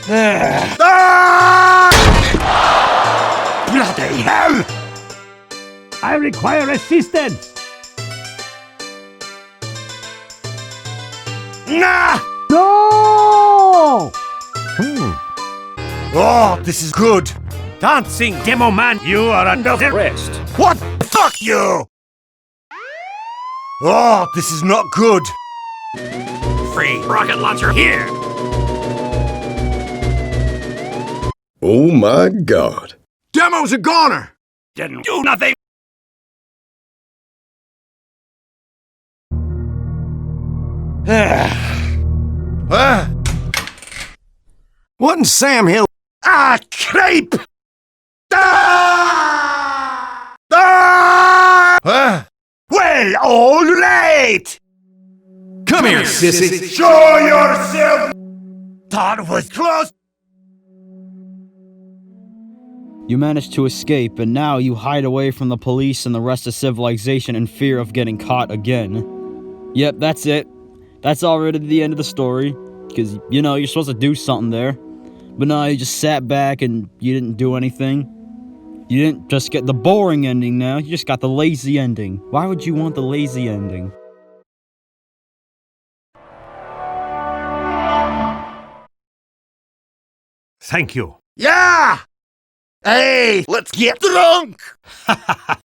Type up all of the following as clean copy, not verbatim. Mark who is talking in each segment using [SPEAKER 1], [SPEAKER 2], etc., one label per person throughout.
[SPEAKER 1] Bloody hell!
[SPEAKER 2] I require assistance!
[SPEAKER 1] Nah!
[SPEAKER 2] No!
[SPEAKER 1] Oh, this is good.
[SPEAKER 2] Dancing Demo Man, you are under arrest.
[SPEAKER 1] What? Fuck you! Oh, this is not good.
[SPEAKER 2] Free rocket launcher here!
[SPEAKER 3] Oh my God.
[SPEAKER 1] Demo's a goner!
[SPEAKER 2] Didn't do nothing!
[SPEAKER 1] What in Sam Hill? Ah, creep! Well, all right! Come here, sissy! Show yourself! Thought it was close!
[SPEAKER 4] You managed to escape, and now you hide away from the police and the rest of civilization in fear of getting caught again. Yep, that's it. That's already the end of the story. Because, you know, you're supposed to do something there. But no, you just sat back and you didn't do anything. You didn't just get the boring ending now, you just got the lazy ending. Why would you want the lazy ending?
[SPEAKER 2] Thank you.
[SPEAKER 1] Yeah! Hey, let's get drunk!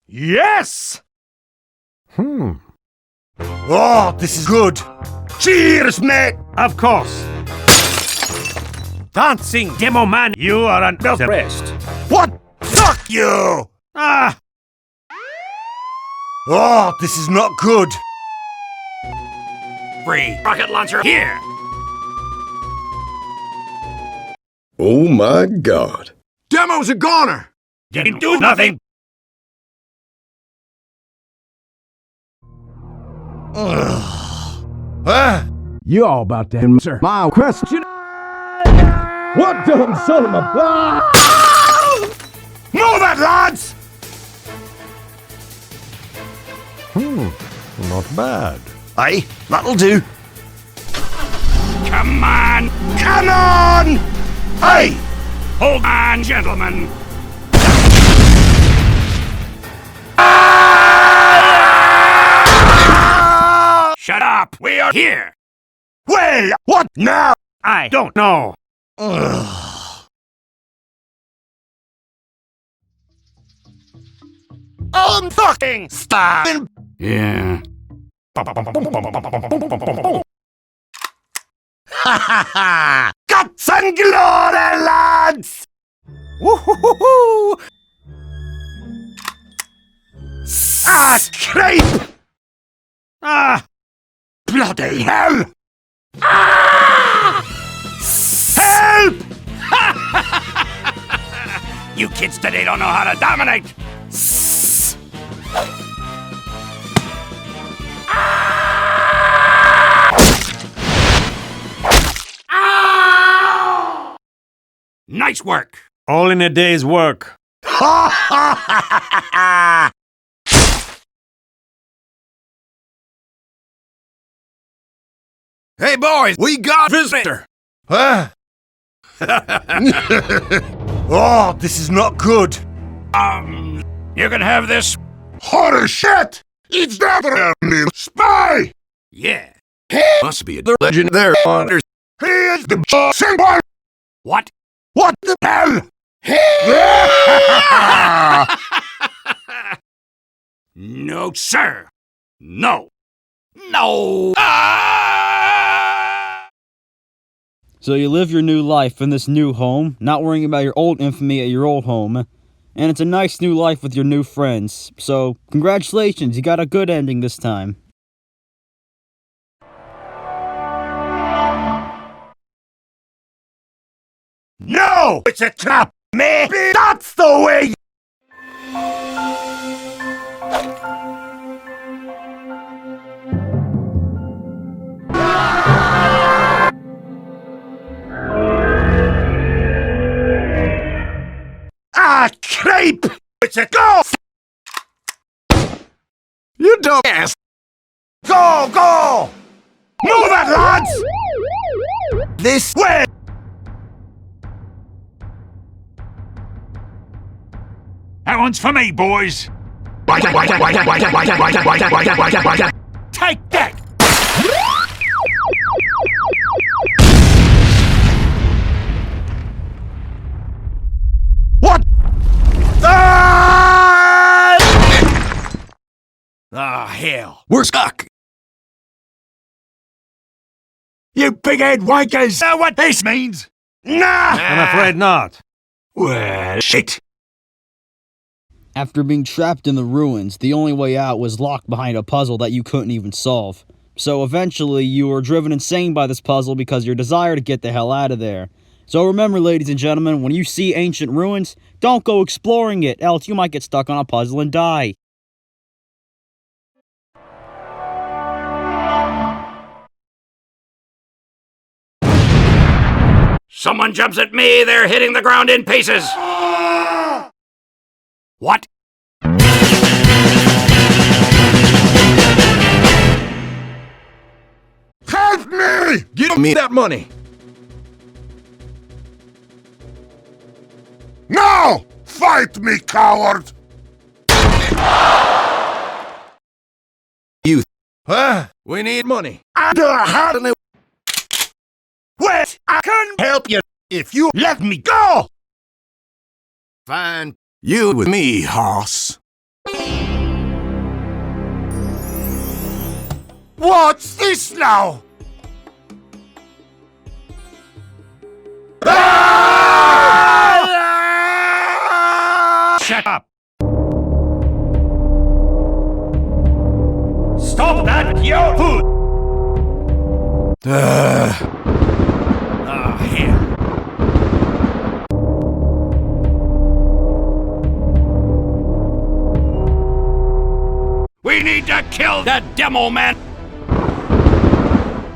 [SPEAKER 2] Yes!
[SPEAKER 1] Oh, this is good. Cheers, mate!
[SPEAKER 2] Of course. Dancing Demo Man, you are under arrest.
[SPEAKER 1] What? Fuck you!
[SPEAKER 2] Ah!
[SPEAKER 1] Oh, this is not good.
[SPEAKER 2] Free rocket launcher here!
[SPEAKER 3] Oh my God.
[SPEAKER 1] Demo's a goner!
[SPEAKER 2] Didn't do nothing!
[SPEAKER 5] You all about to answer my question. What dumb son of a...
[SPEAKER 1] Move it, lads!
[SPEAKER 2] Not bad.
[SPEAKER 1] Aye, that'll do.
[SPEAKER 2] Come on!
[SPEAKER 1] Come on! Aye!
[SPEAKER 2] Hold on, gentlemen! Shut up! We are here!
[SPEAKER 1] Well, what now?
[SPEAKER 2] I don't know.
[SPEAKER 1] I'm fucking starving!
[SPEAKER 2] Yeah.
[SPEAKER 1] Ha ha ha! Guts and glory, lads!
[SPEAKER 2] Woo-hoo-hoo-hoo!
[SPEAKER 1] Ah, creep!
[SPEAKER 2] Ah!
[SPEAKER 1] Bloody hell! Ah! Help!
[SPEAKER 2] You kids today don't know how to dominate! Nice work! All in a day's work.
[SPEAKER 1] Ha ha ha ha ha!
[SPEAKER 6] Hey boys, we got a visitor!
[SPEAKER 1] Huh? Oh, this is not good.
[SPEAKER 2] You can have this.
[SPEAKER 1] Holy shit! It's definitely spy!
[SPEAKER 2] Yeah.
[SPEAKER 6] Must be a legend there, Anders.
[SPEAKER 1] He is the same one!
[SPEAKER 2] What?
[SPEAKER 1] What the hell?
[SPEAKER 2] No, sir. No. No.
[SPEAKER 4] So you live your new life in this new home, not worrying about your old infamy at your old home. And it's a nice new life with your new friends. So, congratulations, you got a good ending this time.
[SPEAKER 1] No! It's a trap! Maybe that's the way! Ah, creep! It's a ghost!
[SPEAKER 6] You dumbass!
[SPEAKER 1] Go, go! Move it, lads! This way!
[SPEAKER 2] That one's for me, boys. Take that!
[SPEAKER 1] What?
[SPEAKER 2] Ah, hell.
[SPEAKER 6] We're stuck.
[SPEAKER 1] You big-head wankers!
[SPEAKER 2] Know what this means?
[SPEAKER 1] Nah!
[SPEAKER 2] I'm afraid not.
[SPEAKER 1] Well, shit.
[SPEAKER 4] After being trapped in the ruins, the only way out was locked behind a puzzle that you couldn't even solve. So eventually, you were driven insane by this puzzle because your desire to get the hell out of there. So remember, ladies and gentlemen, when you see ancient ruins, don't go exploring it, else you might get stuck on a puzzle and die.
[SPEAKER 2] Someone jumps at me, they're hitting the ground in pieces. What?
[SPEAKER 1] Help me!
[SPEAKER 6] Give me that money.
[SPEAKER 1] No! Fight me, coward!
[SPEAKER 6] We need money.
[SPEAKER 1] Wait! I couldn't help you if you let me go!
[SPEAKER 6] Fine. You with me, hoss.
[SPEAKER 1] What's this now?
[SPEAKER 2] Shut up! Stop that, your food! Ah, hell. We need to kill that demo man!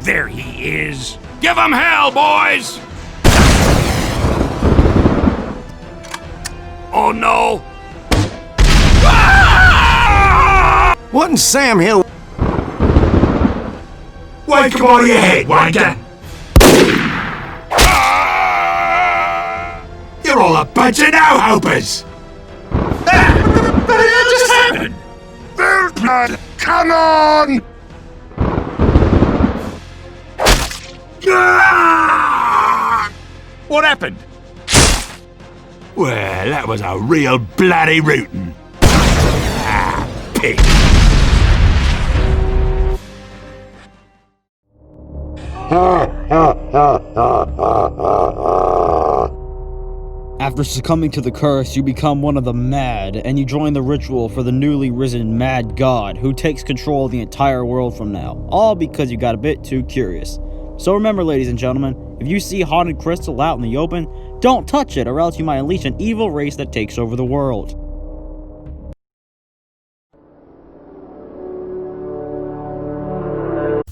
[SPEAKER 2] There he is! Give him hell, boys! Oh no!
[SPEAKER 6] What in Sam Hill?
[SPEAKER 1] Wake him on your head, wanker! You're all a bunch of no-hopers! What the hell just happened? Build blood! Come on!
[SPEAKER 2] What happened?
[SPEAKER 1] Well, that was a real bloody rootin'. Ah, pig.
[SPEAKER 4] After succumbing to the curse, you become one of the Mad, and you join the ritual for the newly risen Mad God, who takes control of the entire world from now, all because you got a bit too curious. So remember, ladies and gentlemen, if you see haunted crystal out in the open, don't touch it, or else you might unleash an evil race that takes over the world.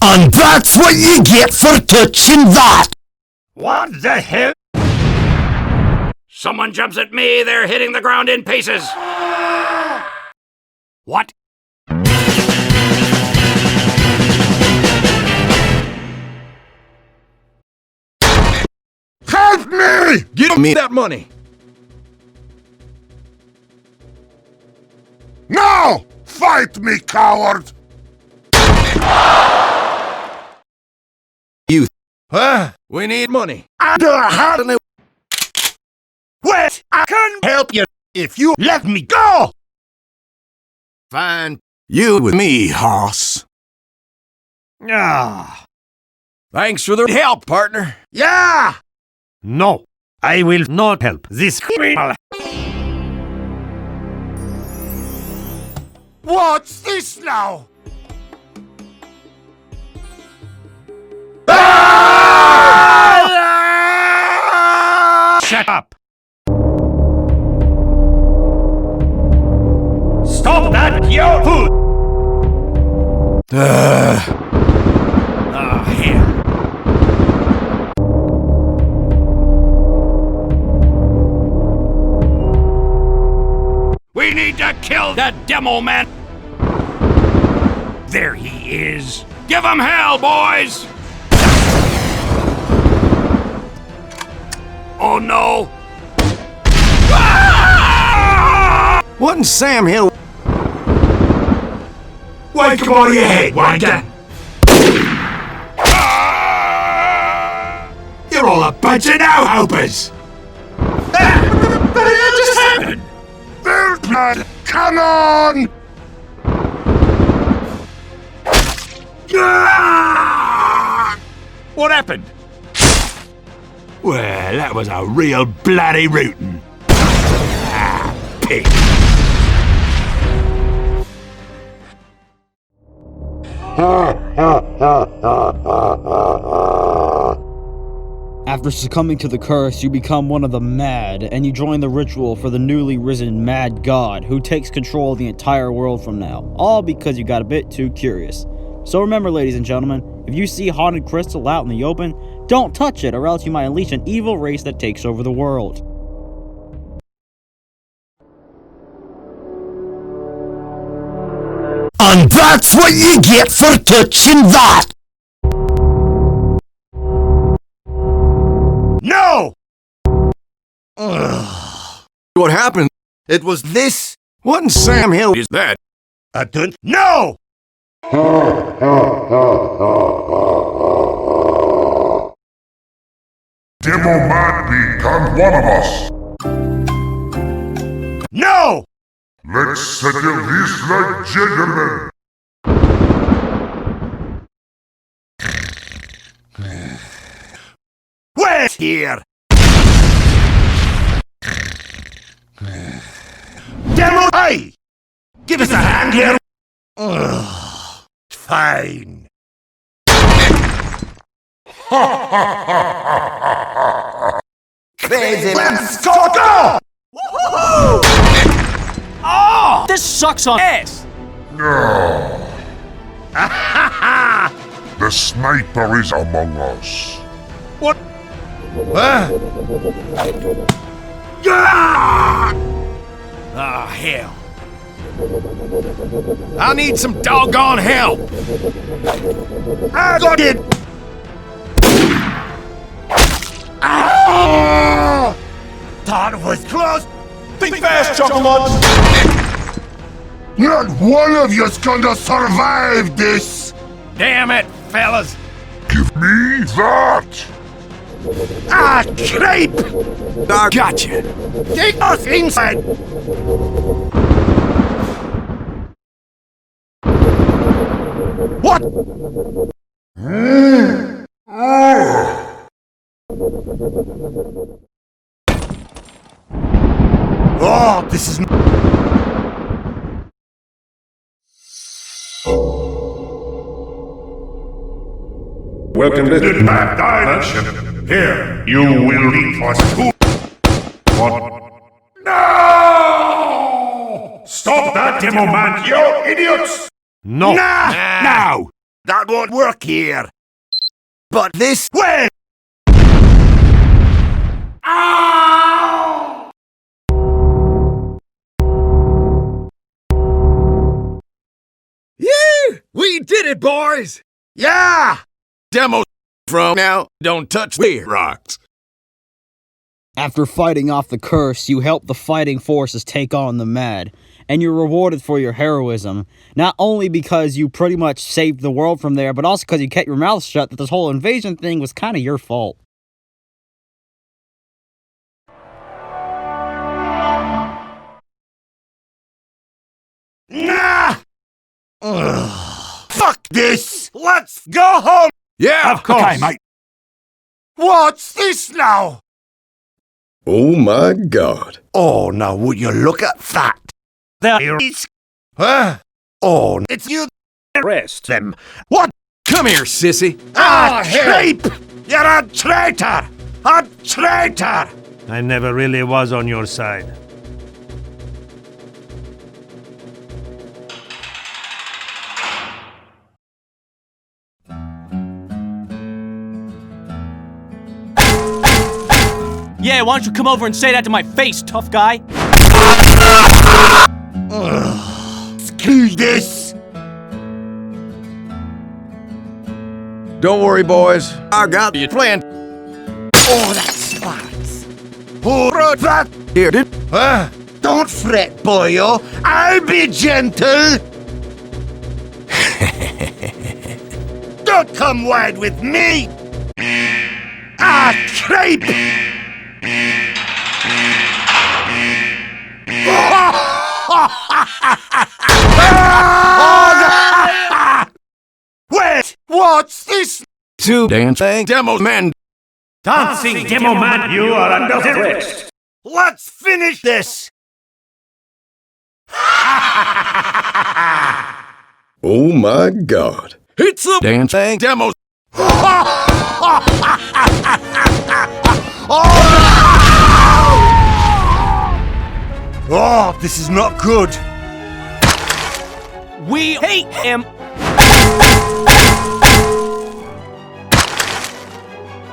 [SPEAKER 1] And that's what you get for touching that!
[SPEAKER 2] What the hell? Someone jumps at me, they're hitting the ground in pieces. What?
[SPEAKER 1] Help me!
[SPEAKER 6] Give me that money.
[SPEAKER 1] No! Fight me, coward!
[SPEAKER 6] We need money.
[SPEAKER 1] Wait! I couldn't help you if you let me go!
[SPEAKER 6] Fine. You with me, hoss.
[SPEAKER 2] Ah.
[SPEAKER 6] Thanks for the help, partner.
[SPEAKER 1] Yeah!
[SPEAKER 2] No, I will not help this criminal.
[SPEAKER 1] What's this now?
[SPEAKER 2] Shut up! Stop that, your food! Ah, hell. We need to kill that demo man! There he is! Give him hell, boys! Oh no!
[SPEAKER 6] Wasn't Sam Hill?
[SPEAKER 1] Wake up out of your head, wanker! You're all a bunch of no-hopers! What the hell just happened?
[SPEAKER 6] There's blood! Come on!
[SPEAKER 2] What happened?
[SPEAKER 1] Well, that was a real bloody rootin'. Ah, pig.
[SPEAKER 4] After succumbing to the curse, you become one of the Mad, and you join the ritual for the newly risen Mad God, who takes control of the entire world from now, all because you got a bit too curious. So remember, ladies and gentlemen, if you see haunted crystal out in the open, don't touch it, or else you might unleash an evil race that takes over the world.
[SPEAKER 1] And that's what you get for touching that!
[SPEAKER 6] No! What happened? It was this. Wasn't Sam Hill? Is that?
[SPEAKER 1] I don't know!
[SPEAKER 7] Demo man become one of us.
[SPEAKER 1] No!
[SPEAKER 7] Let's settle this like gentlemen.
[SPEAKER 1] Wait here! Demo! Hey! Give us a hand here! Fine.
[SPEAKER 6] Crazy.
[SPEAKER 1] Let's go!
[SPEAKER 2] Oh! This sucks on ass!
[SPEAKER 7] No. The sniper is among us.
[SPEAKER 2] What? Ah, hell.
[SPEAKER 6] I need some doggone help.
[SPEAKER 1] I got it! Thought it was close!
[SPEAKER 2] Think fast, chocolate!
[SPEAKER 7] Not one of you's gonna survive this.
[SPEAKER 2] Damn it, fellas!
[SPEAKER 7] Give me that.
[SPEAKER 1] Ah, creep!
[SPEAKER 6] I gotcha.
[SPEAKER 1] Take us inside! What? Oh, this is...
[SPEAKER 7] Welcome to
[SPEAKER 1] the bad dimension. Here, you will eat for school. What? No! Stop that, demo man, you idiots!
[SPEAKER 2] No!
[SPEAKER 1] Now! That won't work here.
[SPEAKER 6] But this.
[SPEAKER 1] Wait! Ow!
[SPEAKER 6] Yeah! We did it, boys!
[SPEAKER 1] Yeah!
[SPEAKER 6] Demo from now. Don't touch the rocks.
[SPEAKER 4] After fighting off the curse, you help the fighting forces take on the Mad, and you're rewarded for your heroism, not only because you pretty much saved the world from there, but also because you kept your mouth shut that this whole invasion thing was kind of your fault.
[SPEAKER 1] Nah! Ugh. Fuck this! Let's go home!
[SPEAKER 6] Yeah,
[SPEAKER 2] Of course.
[SPEAKER 1] Okay, mate. What's this now?
[SPEAKER 3] Oh my God.
[SPEAKER 1] Oh, now would you look at that?
[SPEAKER 2] There
[SPEAKER 1] It's... Huh? Oh, it's you
[SPEAKER 2] rest.
[SPEAKER 1] them. What?
[SPEAKER 6] come here, sissy.
[SPEAKER 1] Ah, creep! You're a traitor! A traitor!
[SPEAKER 2] I never really was on your side. Yeah, why don't you come over and say that to my face, tough guy?
[SPEAKER 1] Screw this!
[SPEAKER 6] Don't worry, boys. I got you planned.
[SPEAKER 1] Oh, that smarts! Who wrote that?
[SPEAKER 6] Here, did. Don't fret, boyo. I'll be gentle. Don't come wide with me. Ah, creep! Wait, what's this?
[SPEAKER 3] Two dancing demo man.
[SPEAKER 2] Dancing Demo Man, you are under arrest.
[SPEAKER 6] Let's finish this.
[SPEAKER 3] Oh my god. It's a dancing demo.
[SPEAKER 6] Oh, this is not good.
[SPEAKER 8] We hate him.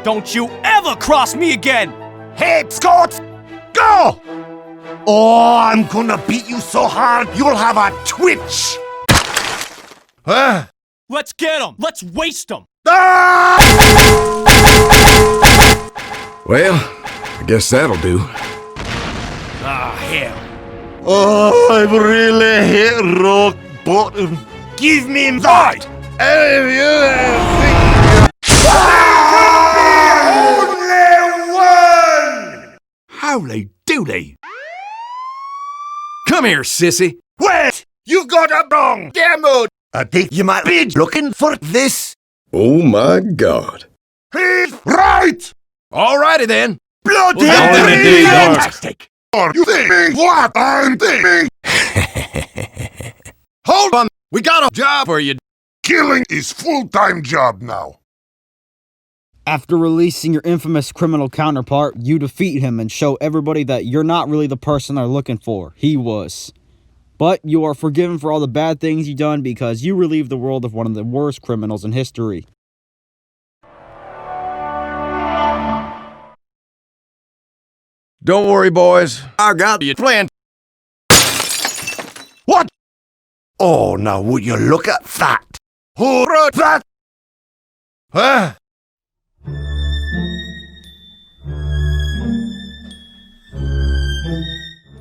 [SPEAKER 8] Don't you ever cross me again!
[SPEAKER 6] Hey, Scott! Go! Oh, I'm gonna beat you so hard you'll have a twitch.
[SPEAKER 8] Let's get him! Let's waste him!
[SPEAKER 6] Ah!
[SPEAKER 3] Well, I guess that'll do.
[SPEAKER 8] Ah, hell.
[SPEAKER 6] Oh, I've really hit rock bottom. Give me that! Only one!
[SPEAKER 3] Howly doody. Come here, sissy.
[SPEAKER 6] Wait! You got it wrong! Demo! I think you might be looking for this.
[SPEAKER 3] Oh my god.
[SPEAKER 6] He's right!
[SPEAKER 3] Alrighty then.
[SPEAKER 6] Bloody
[SPEAKER 3] fantastic.
[SPEAKER 7] Are you thinking what I'm thinking?
[SPEAKER 3] Hold on. We got a job for you.
[SPEAKER 7] Killing is full-time job now.
[SPEAKER 4] After releasing your infamous criminal counterpart, you defeat him and show everybody that you're not really the person they're looking for. He was. But you are forgiven for all the bad things you've done because you relieved the world of one of the worst criminals in history.
[SPEAKER 3] Don't worry, boys. I got you planned.
[SPEAKER 6] What? Oh, now would you look at that? Who wrote that? Huh?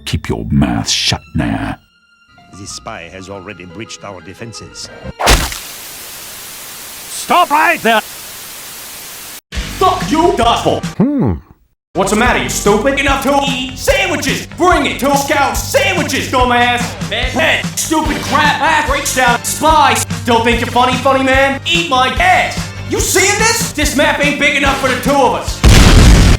[SPEAKER 1] Keep your mouth shut now.
[SPEAKER 2] This spy has already breached our defenses.
[SPEAKER 8] Stop right there! Fuck you, Dustful! What's the matter, you stupid? Enough to eat sandwiches! Bring it to Scouts sandwiches, dumbass! Head, stupid crap, ass, breaks down, spies! Still think you're funny, funny man? Eat my ass! You seeing this? This map ain't big enough for the two of us!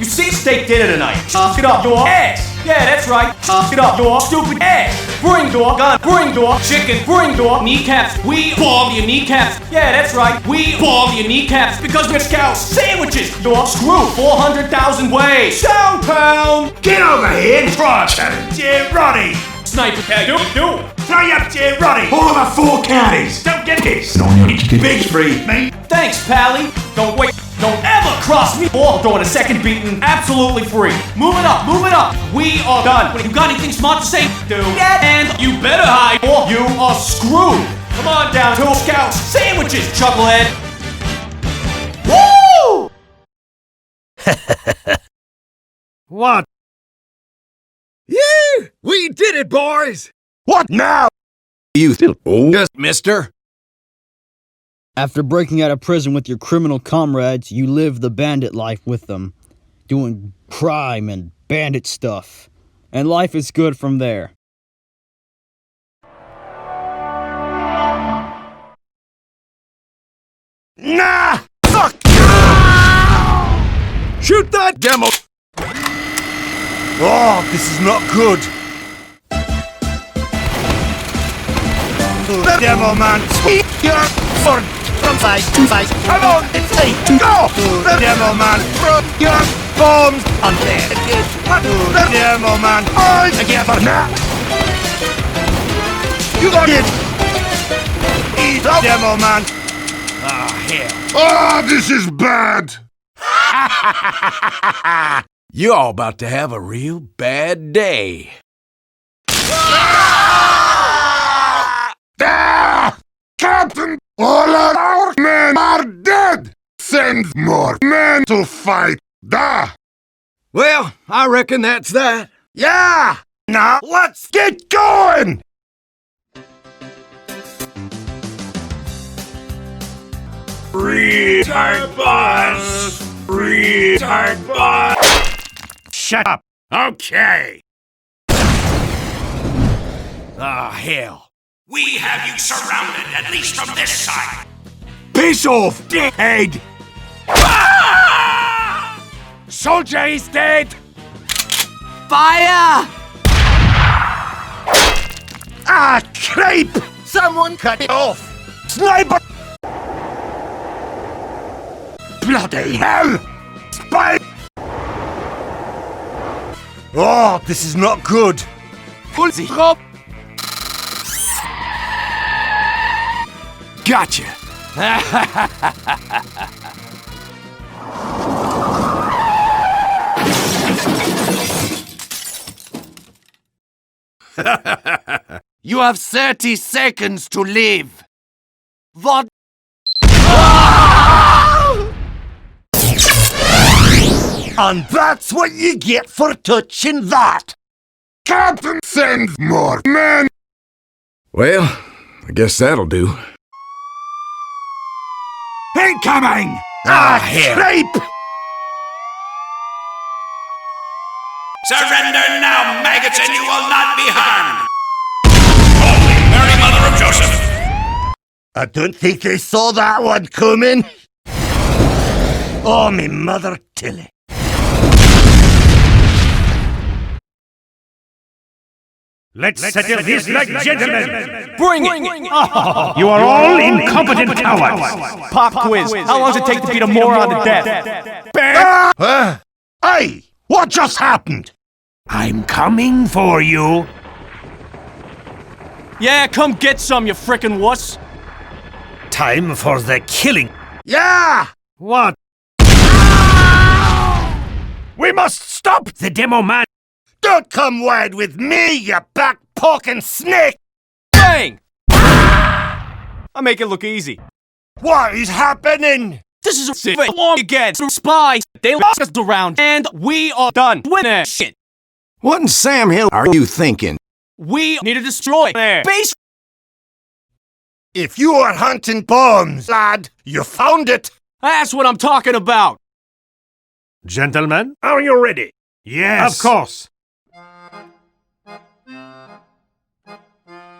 [SPEAKER 8] You see steak dinner tonight? Chuck it up your ass! Yeah, that's right. Chuck it up your stupid ass! Bring door, gun, bring door, chicken, bring door, kneecaps. We bomb your kneecaps. Yeah, that's right. We bomb your kneecaps because we're Scouts sandwiches. Door, screw 400,000 ways. Downtown!
[SPEAKER 1] Get over here and try it, J. Roddy.
[SPEAKER 8] Sniper tag, do.
[SPEAKER 1] Try up, J. Roddy. All over 4 counties. Don't get this. Big free, mate.
[SPEAKER 8] Thanks, Pally. Don't ever cross me or doing a second beating absolutely free. Move it up. We are done. You got anything smart to say, dude? Yeah, and you better hide or you are screwed. Come on down to Scouts sandwiches, Chucklehead. Woo!
[SPEAKER 2] What?
[SPEAKER 3] Yeah! We did it, boys!
[SPEAKER 6] What now?
[SPEAKER 3] You still owe us, mister?
[SPEAKER 4] After breaking out of prison with your criminal comrades, you live the bandit life with them, doing crime and bandit stuff. And life is good from there.
[SPEAKER 6] Nah! Fuck!
[SPEAKER 3] Shoot that demo!
[SPEAKER 6] Oh, this is not good. The demo man, you're for from size to size. Come on, it's 3, 2, go! The demo man, throw your bombs on there. The demo man, all together now. You got it. Eat the demo man.
[SPEAKER 8] Ah, hell.
[SPEAKER 7] Ah, this is bad.
[SPEAKER 3] You all about to have a real bad day.
[SPEAKER 7] Captain, all our men are dead. Send more men to fight. Da.
[SPEAKER 3] Well, I reckon that's that.
[SPEAKER 6] Yeah! Now, let's get going!
[SPEAKER 1] Retard boss! Retard boss!
[SPEAKER 2] Shut up!
[SPEAKER 1] Okay!
[SPEAKER 2] Ah, hell.
[SPEAKER 1] We have you surrounded, at least from this side! Piss off, dickhead! Ah! Soldier is dead!
[SPEAKER 6] Fire! Ah, creep! Someone cut it off! Sniper!
[SPEAKER 1] Bloody hell! Spy!
[SPEAKER 6] Oh, this is not good.
[SPEAKER 8] Pull sich up.
[SPEAKER 2] Gotcha!
[SPEAKER 6] You have 30 seconds to live. What? And that's what you get for touching that.
[SPEAKER 7] Captain sends more men!
[SPEAKER 3] Well, I guess that'll do.
[SPEAKER 1] Incoming!
[SPEAKER 6] Creep!
[SPEAKER 1] Surrender now, maggots, and you will not be harmed! Holy Mary, Mother of Joseph!
[SPEAKER 6] I don't think they saw that one coming. Oh, me mother Tilly.
[SPEAKER 2] Let's settle this like gentlemen!
[SPEAKER 8] Bring it!
[SPEAKER 2] You are all incompetent cowards!
[SPEAKER 8] Pop quiz. How long does it take to beat a moron to death?
[SPEAKER 6] Hey, what just happened?
[SPEAKER 2] I'm coming for you!
[SPEAKER 8] Yeah, come get some, you frickin' wuss.
[SPEAKER 2] Time for the killing!
[SPEAKER 6] Yeah!
[SPEAKER 2] What? We must stop the demo man!
[SPEAKER 6] Don't come wide with me, you back-poking snake!
[SPEAKER 8] Bang! I make it look easy.
[SPEAKER 6] What is happening?
[SPEAKER 8] This is a long again. Spies, they lost us around, and we are done with that shit.
[SPEAKER 3] What in Sam Hill are you thinking?
[SPEAKER 8] We need to destroy their base.
[SPEAKER 6] If you are hunting bombs, lad, you found it.
[SPEAKER 8] That's what I'm talking about.
[SPEAKER 2] Gentlemen, are you ready? Yes. Of course.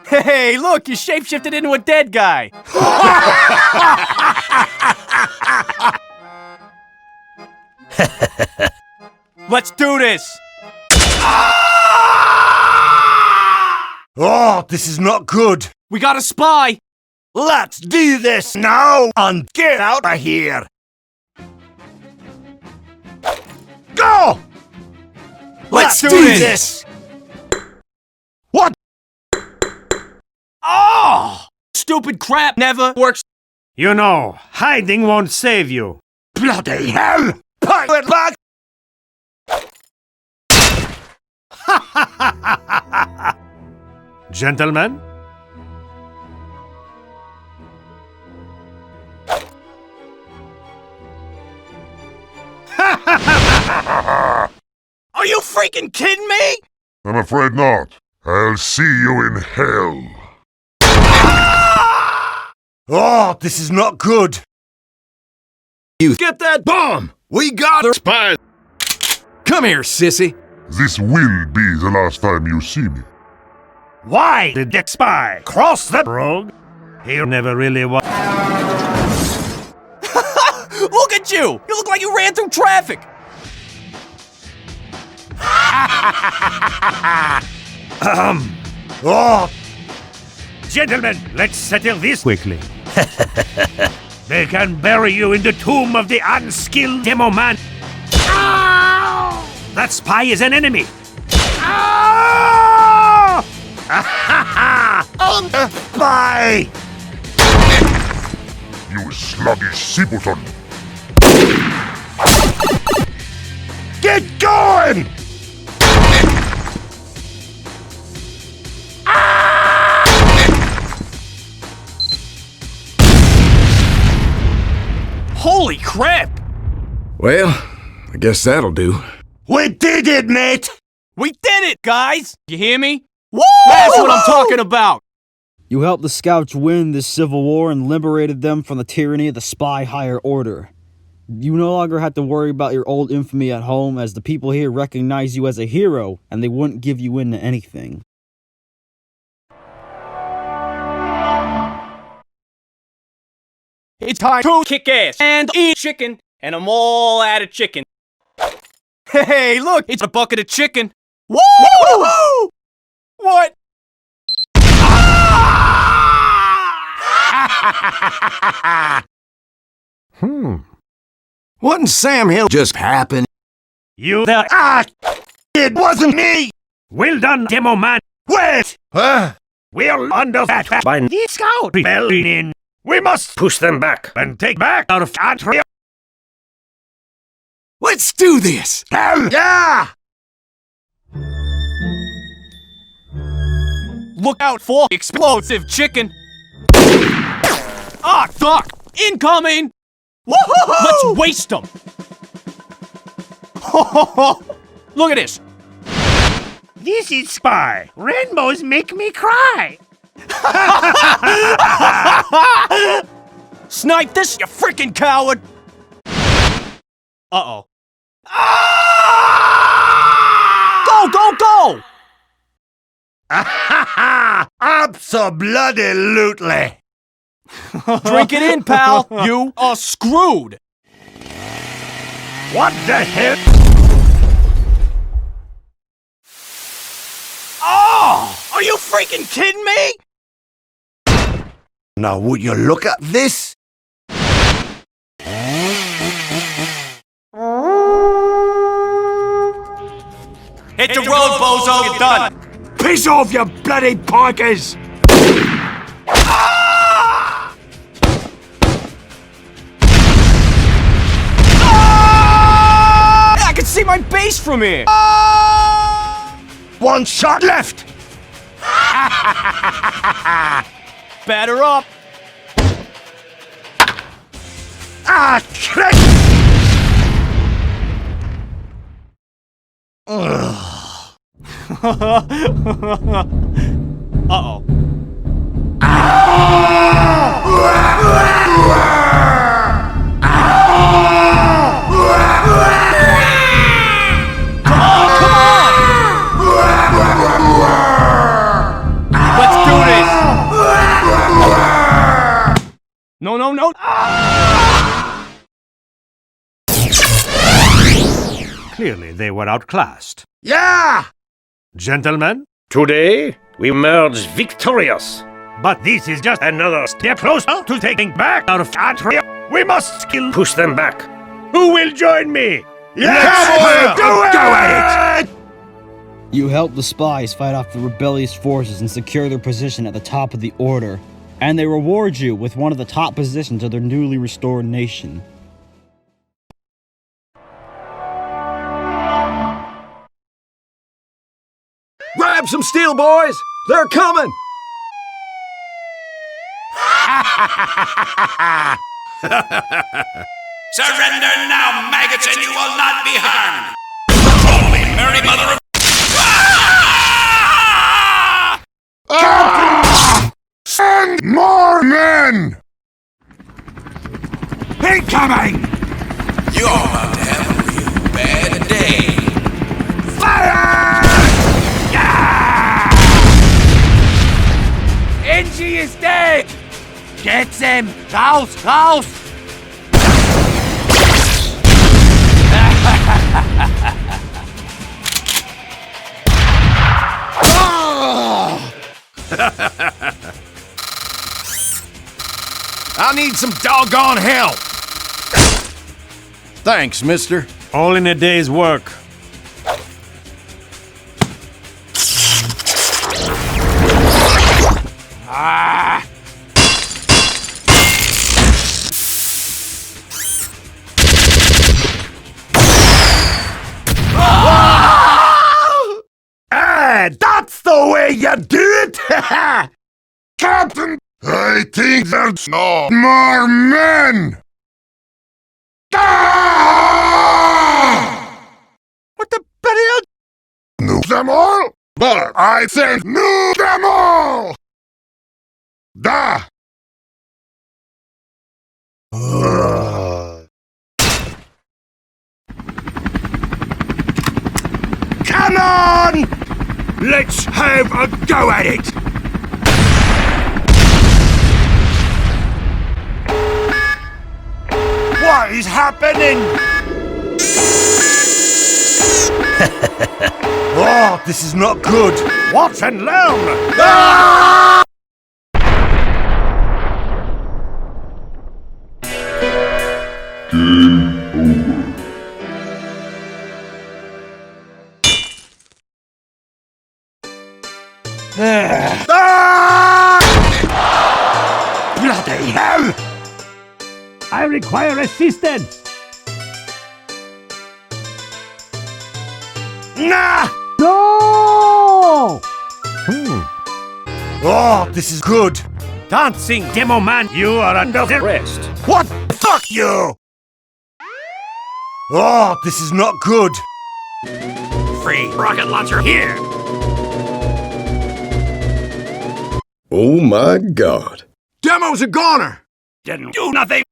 [SPEAKER 8] Hey, look, you shapeshifted into a dead guy. Let's do this.
[SPEAKER 6] Oh, this is not good.
[SPEAKER 8] We got a spy.
[SPEAKER 6] Let's do this now and get out of here. Go!
[SPEAKER 8] Let's do this.
[SPEAKER 6] What?
[SPEAKER 8] Oh! Stupid crap never works.
[SPEAKER 2] You know, hiding won't save you.
[SPEAKER 6] Bloody hell! Pirate back!
[SPEAKER 2] Gentlemen?
[SPEAKER 8] Are you freaking kidding me?
[SPEAKER 7] I'm afraid not. I'll see you in hell.
[SPEAKER 6] Oh, this is not good.
[SPEAKER 3] You get that bomb! We got her spy! Come here, sissy.
[SPEAKER 7] This will be the last time you see me.
[SPEAKER 2] Why did the spy cross the road? He never really was.
[SPEAKER 8] Look at you! You look like you ran through traffic!
[SPEAKER 6] Oh,
[SPEAKER 2] Gentlemen, let's settle this quickly. They can bury you in the tomb of the unskilled demo man. That spy is an enemy.
[SPEAKER 6] spy!
[SPEAKER 7] You sluggish simpleton.
[SPEAKER 6] Get going!
[SPEAKER 8] Holy crap!
[SPEAKER 3] Well, I guess that'll do.
[SPEAKER 6] We did it, mate!
[SPEAKER 8] We did it, guys! You hear me? Woo! That's what I'm talking about!
[SPEAKER 4] You helped the Scouts win this civil war and liberated them from the tyranny of the Spy Higher Order. You no longer have to worry about your old infamy at home, as the people here recognize you as a hero, and they wouldn't give you in to anything.
[SPEAKER 8] It's time to kick ass and eat chicken, and I'm all out of chicken. Hey, look, it's a bucket of chicken. Woo! Woo! What?
[SPEAKER 3] What in Sam Hill just happened?
[SPEAKER 2] You there?
[SPEAKER 1] It wasn't me!
[SPEAKER 2] Well done, Demo Man.
[SPEAKER 1] Wait!
[SPEAKER 2] We're under attack by the Scout rebellion. We must push them back and take back out of country.
[SPEAKER 3] Let's do this!
[SPEAKER 1] Hell yeah!
[SPEAKER 8] Look out for explosive chicken. Ah, duck! Incoming! Woohoo! Let's waste them! Look at this!
[SPEAKER 2] This is Spy. Rainbows make me cry.
[SPEAKER 8] Snipe this, you freaking coward! Uh-oh. Go, go, go!
[SPEAKER 1] Abso-bloody-lutely!
[SPEAKER 8] Drink it in, pal! You are screwed!
[SPEAKER 2] What the hell?
[SPEAKER 8] Oh! Are you freaking kidding me?
[SPEAKER 1] Now would you look at this?
[SPEAKER 8] Hit the road, bozo! You're done!
[SPEAKER 1] Piss off, you bloody pikers!
[SPEAKER 8] I can see my base from here!
[SPEAKER 1] One shot left!
[SPEAKER 8] Batter up!
[SPEAKER 1] Trick!
[SPEAKER 8] Uh-oh. Let's do this! No, no, no!
[SPEAKER 2] Clearly they were outclassed.
[SPEAKER 1] Yeah!
[SPEAKER 2] Gentlemen, today we emerge victorious. But this is just another step closer to taking back out of country. We must still push them back. Who will join me?
[SPEAKER 1] Let's go at it!
[SPEAKER 4] You helped the spies fight off the rebellious forces and secure their position at the top of the order, and they reward you with one of the top positions of their newly restored nation.
[SPEAKER 3] Grab some steel, boys! They're coming!
[SPEAKER 9] Surrender now, maggots, and you will not be harmed! Holy Mary, Mother of...
[SPEAKER 7] Send more men!
[SPEAKER 1] Incoming!
[SPEAKER 9] You're about to have a real bad day.
[SPEAKER 1] Fire!
[SPEAKER 8] Angie is dead! Get them! Raus! Raus!
[SPEAKER 3] I need some doggone help! Thanks, mister.
[SPEAKER 2] All in a day's work.
[SPEAKER 1] That's the way you do it!
[SPEAKER 7] Captain, I think there's no more men!
[SPEAKER 1] What the bloody hell?
[SPEAKER 7] No them all, but I said nuke them all! Da!
[SPEAKER 1] Come on! Let's have a go at it! What is happening? Oh, this is not good. Watch and learn! Ah! Bloody hell! I require assistance! Nah!
[SPEAKER 5] No!
[SPEAKER 1] Oh, this is good! Dancing Demo Man, you are under arrest! What? Fuck you! Oh, this is not good! Free rocket launcher here!
[SPEAKER 3] Oh my god.
[SPEAKER 7] Demo's a goner!
[SPEAKER 1] Didn't do nothing!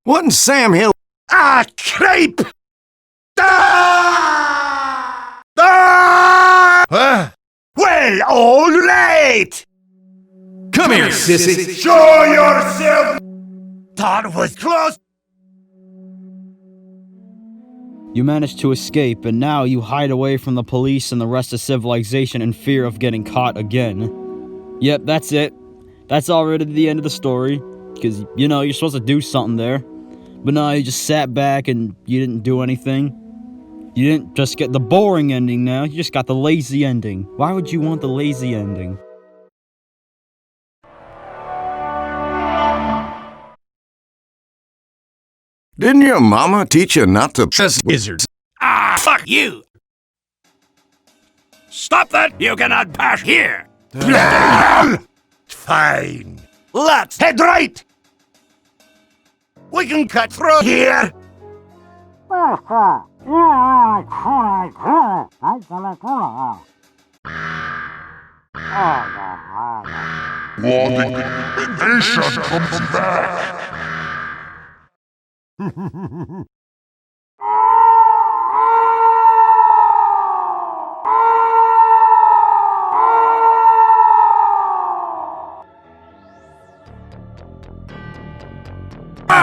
[SPEAKER 3] What in Sam Hill?
[SPEAKER 1] Ah, creep! Ah! Ah! Well, all right!
[SPEAKER 3] Come here, sissy.
[SPEAKER 1] Show yourself! That was close!
[SPEAKER 4] You managed to escape, and now you hide away from the police and the rest of civilization in fear of getting caught again. Yep, that's it. That's already the end of the story. Because, you know, you're supposed to do something there. But no, you just sat back and you didn't do anything. You didn't just get the boring ending now, you just got the lazy ending. Why would you want the lazy ending?
[SPEAKER 3] Didn't your mama teach you not to trust wizards?
[SPEAKER 1] Ah, fuck you! Stop that! You cannot pass here! Fine. Let's head right! We can cut through here!
[SPEAKER 7] Warning, invasion comes back!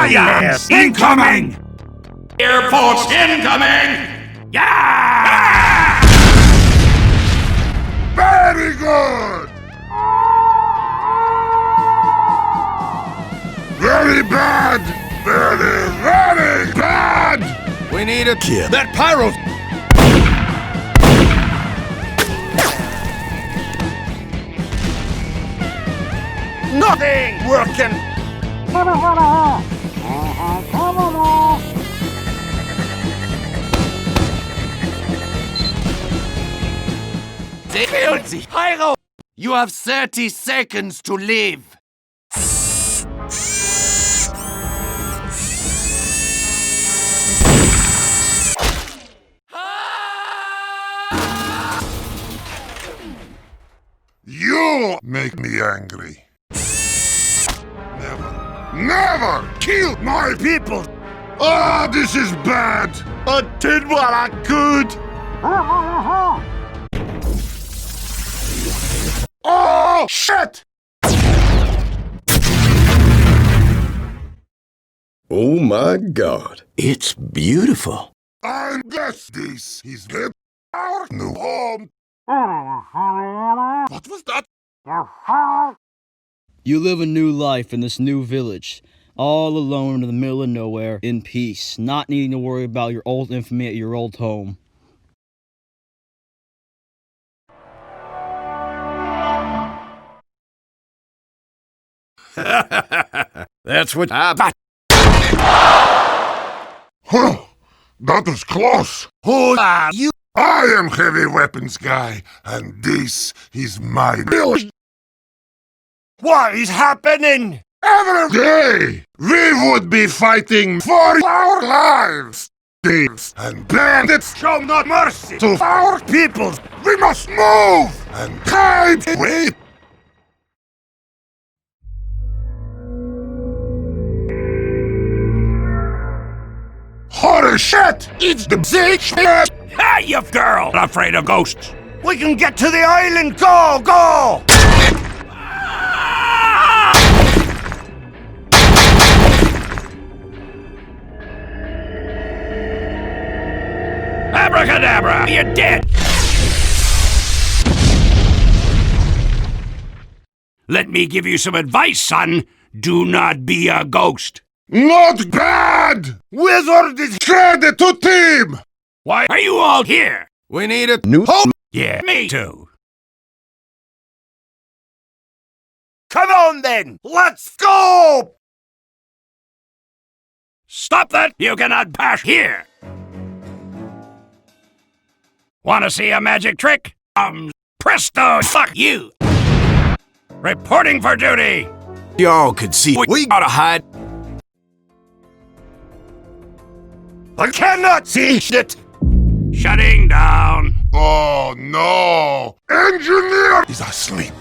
[SPEAKER 1] Yes, incoming!
[SPEAKER 9] Airports incoming!
[SPEAKER 1] Yeah!
[SPEAKER 7] Very good! Very bad! Very, very bad!
[SPEAKER 3] We need a kid.
[SPEAKER 1] That pyro... Nothing working!
[SPEAKER 6] Pyro! You have 30 seconds to live.
[SPEAKER 7] You make me angry. Never kill my people! Ah, this is bad! I did what I could! Oh, shit!
[SPEAKER 3] Oh my god. It's beautiful.
[SPEAKER 7] I guess this is our new home. What was that?
[SPEAKER 4] You live a new life in this new village, all alone in the middle of nowhere, in peace, not needing to worry about your old infamy at your old home.
[SPEAKER 3] That's what I...
[SPEAKER 7] Huh, that was close.
[SPEAKER 1] Who are you?
[SPEAKER 7] I am heavy weapons guy, and this is my village.
[SPEAKER 1] What is happening?
[SPEAKER 7] Every day, we would be fighting for our lives. Thieves and bandits show no mercy to our people. We must move and hide away. Holy shit! It's the big shit!
[SPEAKER 9] Ah, you girl! Afraid of ghosts!
[SPEAKER 6] We can get to the island! Go! Go!
[SPEAKER 9] Abracadabra! You're dead! Let me give you some advice, son. Do not be a ghost.
[SPEAKER 7] Not bad! Wizard is ready to team!
[SPEAKER 9] Why are you all here?
[SPEAKER 3] We need a new home.
[SPEAKER 9] Yeah, me too.
[SPEAKER 6] Come on then! Let's go!
[SPEAKER 9] Stop that! You cannot pass here! Want to see a magic trick? Presto! Fuck you! Reporting for duty!
[SPEAKER 3] Y'all could see we gotta hide.
[SPEAKER 6] I cannot see shit!
[SPEAKER 9] Shutting down!
[SPEAKER 7] Oh no! Engineer is asleep.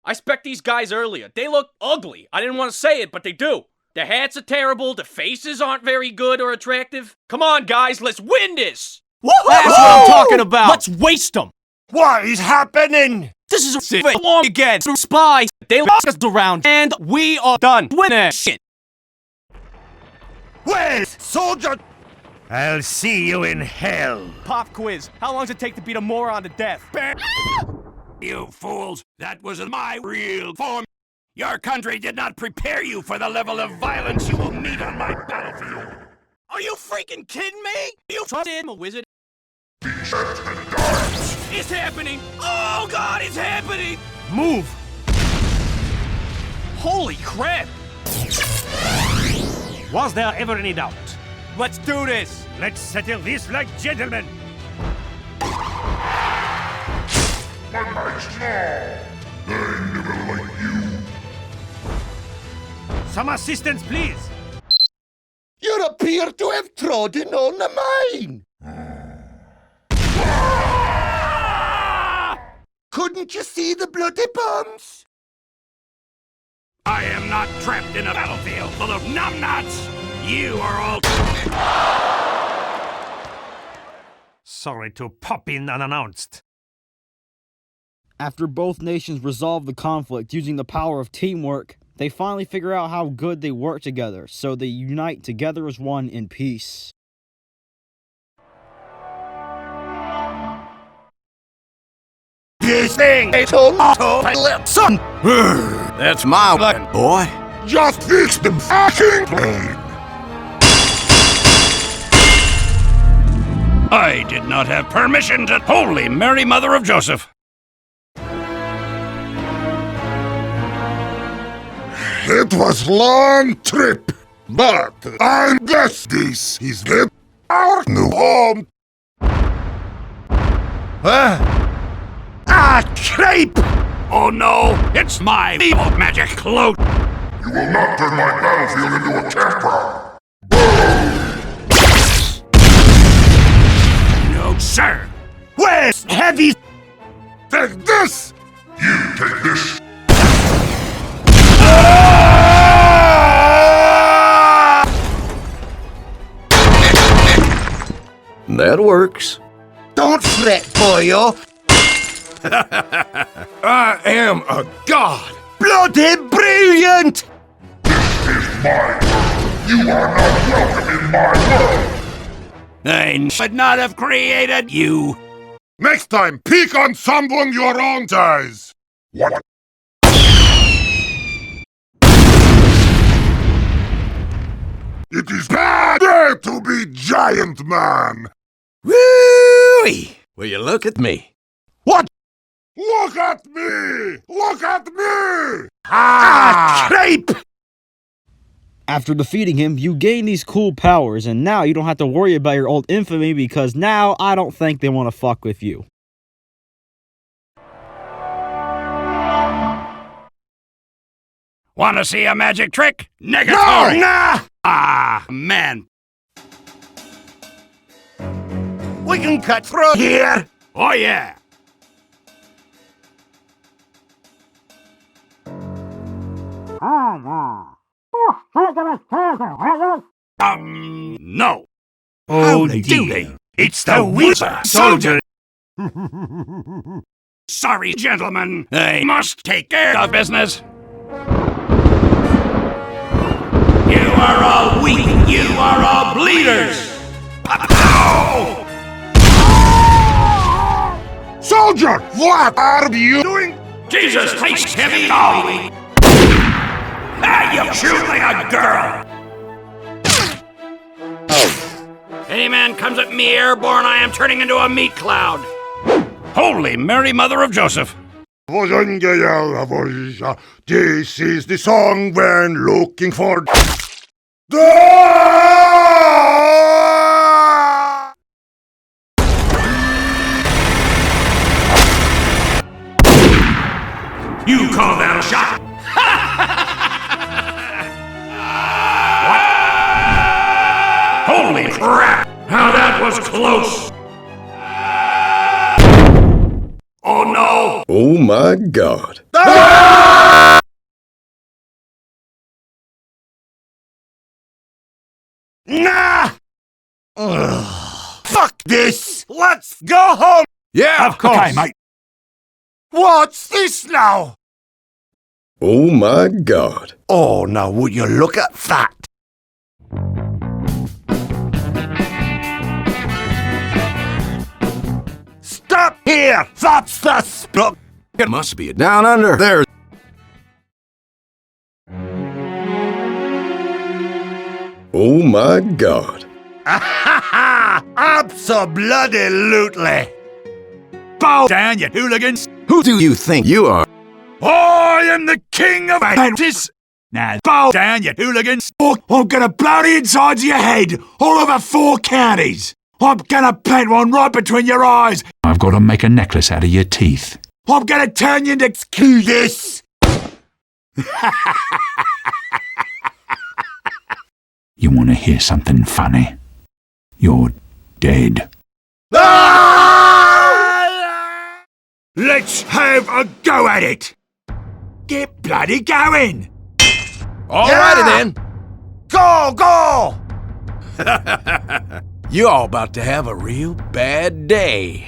[SPEAKER 8] I spec'd these guys earlier. They look ugly. I didn't want to say it, but they do. Their hats are terrible, their faces aren't very good or attractive. Come on, guys, let's win this! That's what I'm talking about! Let's waste them!
[SPEAKER 6] What is happening?
[SPEAKER 8] This is a sick long again. Some spies. They lost us around, and we are done. Win that shit.
[SPEAKER 6] Wait, soldier! I'll see you in hell.
[SPEAKER 8] Pop quiz. How long does it take to beat a moron to death?
[SPEAKER 9] You fools! That was my real form! Your country did not prepare you for the level of violence you will meet on my battlefield!
[SPEAKER 8] Are you freaking kidding me? You trust him, a wizard? It's happening! Oh god, it's happening!
[SPEAKER 6] Move!
[SPEAKER 8] Holy crap!
[SPEAKER 2] Was there ever any doubt?
[SPEAKER 8] Let's do this!
[SPEAKER 2] Let's settle this like gentlemen.
[SPEAKER 7] My might's small. They never like you.
[SPEAKER 2] Some assistance, please.
[SPEAKER 6] You appear to have trodden on the mine. Couldn't you see the bloody bombs?
[SPEAKER 9] I am not trapped in a battlefield full of numbnuts! You are all...
[SPEAKER 2] Sorry to pop in unannounced.
[SPEAKER 4] After both nations resolve the conflict using the power of teamwork, they finally figure out how good they work together, so they unite together as one in peace.
[SPEAKER 6] This thing is son!
[SPEAKER 3] That's my weapon, boy.
[SPEAKER 7] Just fix the fucking plane.
[SPEAKER 9] I did not have permission to... Holy Mary Mother of Joseph!
[SPEAKER 7] It was long trip, but I guess this is our new home.
[SPEAKER 6] Creep!
[SPEAKER 9] Oh no, it's my evil magic cloak!
[SPEAKER 7] You will not turn my battlefield into a campground.
[SPEAKER 9] No, sir!
[SPEAKER 6] Where's heavy?
[SPEAKER 7] Take this! You take this!
[SPEAKER 3] That works.
[SPEAKER 6] Don't fret, boyo.
[SPEAKER 3] I am a god.
[SPEAKER 6] Bloody brilliant!
[SPEAKER 7] This is my world. You are not welcome in my world.
[SPEAKER 9] I should not have created you!
[SPEAKER 7] Next time, pick on someone your own size. What? It is bad to be giant man.
[SPEAKER 3] Woo-wee! Will you look at me?
[SPEAKER 6] What?
[SPEAKER 7] Look at me! Look at me!
[SPEAKER 6] Creep!
[SPEAKER 4] After defeating him, you gain these cool powers, and now you don't have to worry about your old infamy because now I don't think they want to fuck with you.
[SPEAKER 9] Want to see a magic trick? Negatory!
[SPEAKER 1] No! Nah!
[SPEAKER 9] Ah, man.
[SPEAKER 6] We can cut through here.
[SPEAKER 9] Oh, yeah. No.
[SPEAKER 1] Oh,
[SPEAKER 9] Howdy doody.
[SPEAKER 1] dear.
[SPEAKER 9] It's the Wizard Soldier. Sorry, gentlemen. I must take care of business. You are all weak. You are all bleeders. Ow!
[SPEAKER 7] Soldier, what are you doing?
[SPEAKER 9] Jesus takes heavy going. Ah, you shoot like a girl. Any man comes at me airborne, I am turning into a meat cloud. Holy Mary, Mother of Joseph.
[SPEAKER 7] This is the song when looking for...
[SPEAKER 9] You call that a shot? What? Holy crap! How that was close! Oh no!
[SPEAKER 3] Oh my god.
[SPEAKER 6] Nah! Ugh. Fuck this! Let's go home!
[SPEAKER 3] Yeah,
[SPEAKER 9] Of course. Okay, mate.
[SPEAKER 6] What's this now?
[SPEAKER 3] Oh my god.
[SPEAKER 6] Oh, now would you look at that? Stop here! That's the spot!
[SPEAKER 3] It must be down under there. Oh my god.
[SPEAKER 6] Abso-bloody-lutely!
[SPEAKER 1] Bow down, you hooligans!
[SPEAKER 3] Who do you think you are?
[SPEAKER 1] I am the king of Atlantis! Now, bow down, you hooligans! Or I'm gonna blow the insides of your head all over 4 counties! I'm gonna plant one right between your eyes!
[SPEAKER 10] I've got to make a necklace out of your teeth.
[SPEAKER 1] I'm gonna turn you into this!
[SPEAKER 10] You want to hear something funny? You're dead.
[SPEAKER 1] Let's have a go at it! Get bloody going!
[SPEAKER 3] Alrighty then.
[SPEAKER 6] Go, go!
[SPEAKER 3] You all about to have a real bad day.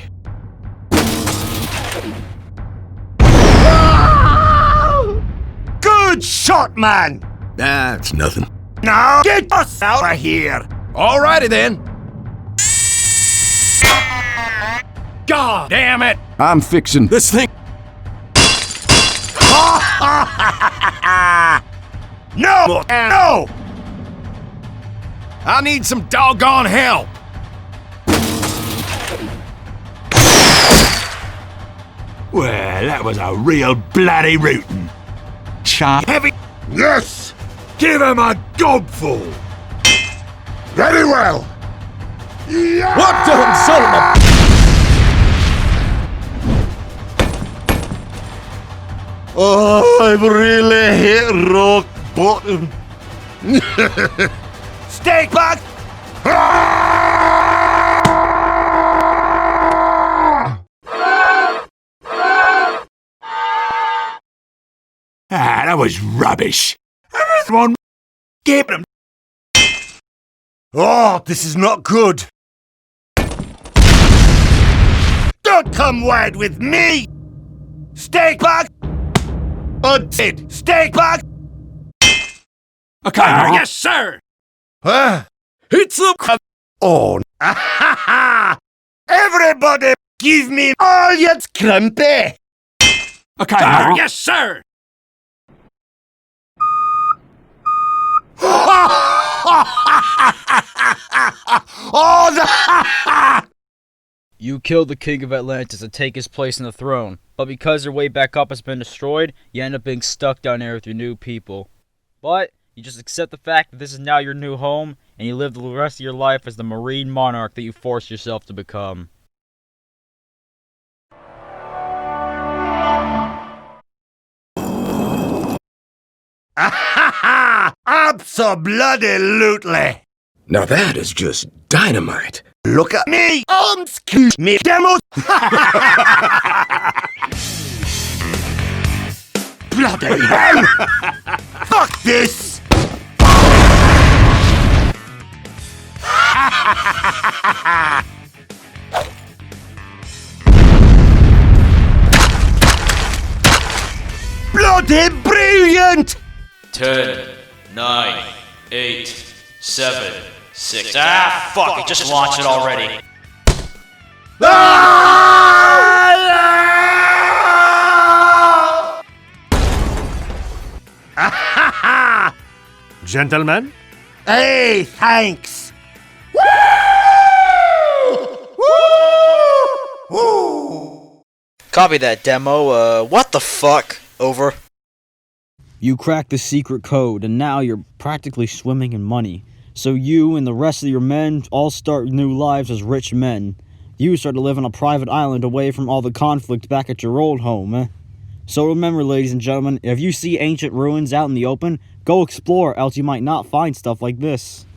[SPEAKER 6] Good shot, man!
[SPEAKER 3] That's nothing.
[SPEAKER 6] Now get us out of here!
[SPEAKER 3] Alrighty then.
[SPEAKER 9] God damn it!
[SPEAKER 3] I'm fixing this thing.
[SPEAKER 6] No! No!
[SPEAKER 3] I need some doggone help.
[SPEAKER 1] Well, that was a real bloody rootin'.
[SPEAKER 10] Sharp.
[SPEAKER 1] Heavy.
[SPEAKER 7] Yes!
[SPEAKER 1] Give him a gobful!
[SPEAKER 7] Very well! Yeah!
[SPEAKER 3] What the son of a...
[SPEAKER 6] Oh, I've really hit rock bottom. Stay back!
[SPEAKER 1] Ah, that was rubbish. Everyone, get him.
[SPEAKER 6] Oh, this is not good. Don't come wide with me! Stay back! Undead, stay back!
[SPEAKER 1] Okay,
[SPEAKER 9] Yes, sir!
[SPEAKER 6] It's a... Oh, everybody give me all your crumpy!
[SPEAKER 1] okay,
[SPEAKER 9] Yes, sir!
[SPEAKER 6] Oh, the...
[SPEAKER 4] You kill the king of Atlantis and take his place in the throne, but because your way back up has been destroyed, you end up being stuck down there with your new people. But You just accept the fact that this is now your new home, and you live the rest of your life as the marine monarch that you forced yourself to become.
[SPEAKER 6] Abso-bloody-lutely!
[SPEAKER 3] Now that is just dynamite.
[SPEAKER 6] Look at me! Excuse me, demos! Bloody hell! Fuck this! Bloody brilliant!
[SPEAKER 8] 10, 9, 8, 7, 6. Ah, fuck it, just launch it already.
[SPEAKER 2] Gentlemen?
[SPEAKER 6] Hey, thanks! Woo! Woo! Woo!
[SPEAKER 11] Copy that, demo. What the fuck? Over.
[SPEAKER 4] You cracked the secret code, and now you're practically swimming in money. So you and the rest of your men all start new lives as rich men. You start to live on a private island away from all the conflict back at your old home, eh? So remember, ladies and gentlemen, if you see ancient ruins out in the open, go explore, else you might not find stuff like this.